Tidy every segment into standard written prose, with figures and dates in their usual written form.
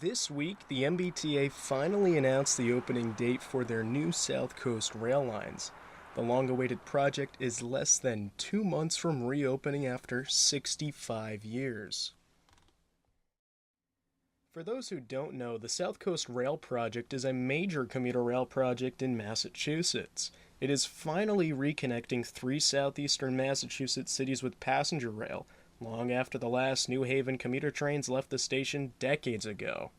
This week, the MBTA finally announced the opening date for their new South Coast rail lines. The long-awaited project is less than 2 months from reopening after 65 years. For those who don't know, the South Coast Rail Project is a major commuter rail project in Massachusetts. It is finally reconnecting 3 southeastern Massachusetts cities with passenger rail, long after the last New Haven commuter trains left the station decades ago.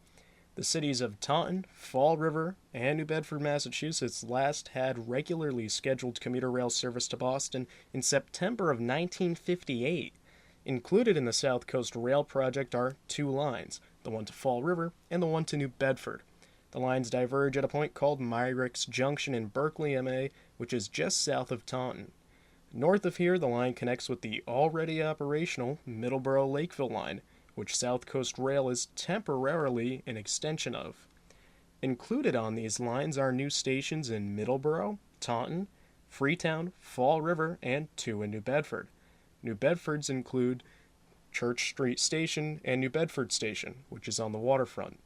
The cities of Taunton, Fall River, and New Bedford, Massachusetts last had regularly scheduled commuter rail service to Boston in September of 1958. Included in the South Coast Rail Project are 2 lines, the one to Fall River and the one to New Bedford. The lines diverge at a point called Myricks Junction in Berkley, MA, which is just south of Taunton. North of here, the line connects with the already operational Middleboro Lakeville Line, which South Coast Rail is temporarily an extension of. Included on these lines are new stations in Middleboro, Taunton, Freetown, Fall River, and 2 in New Bedford. New Bedfords include Church Street Station and New Bedford Station, which is on the waterfront.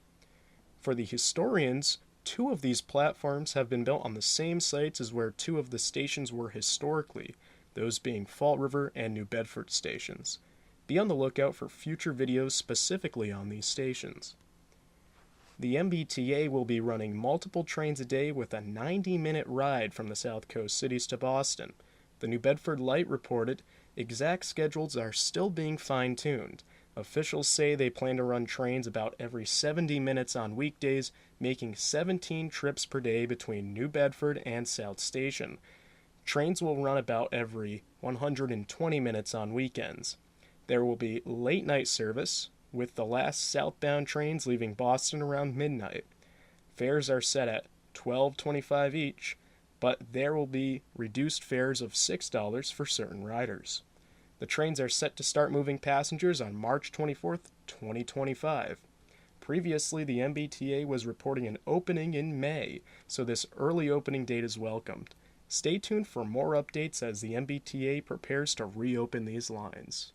For the historians, 2 of these platforms have been built on the same sites as where 2 of the stations were historically, those being Fall River and New Bedford stations. Be on the lookout for future videos specifically on these stations. The MBTA will be running multiple trains a day with a 90-minute ride from the South Coast cities to Boston. The New Bedford Light reported exact schedules are still being fine-tuned. Officials say they plan to run trains about every 70 minutes on weekdays, making 17 trips per day between New Bedford and South Station. Trains will run about every 120 minutes on weekends. There will be late-night service, with the last southbound trains leaving Boston around midnight. Fares are set at $12.25 each, but there will be reduced fares of $6 for certain riders. The trains are set to start moving passengers on March 24th, 2025. Previously, the MBTA was reporting an opening in May, so this early opening date is welcomed. Stay tuned for more updates as the MBTA prepares to reopen these lines.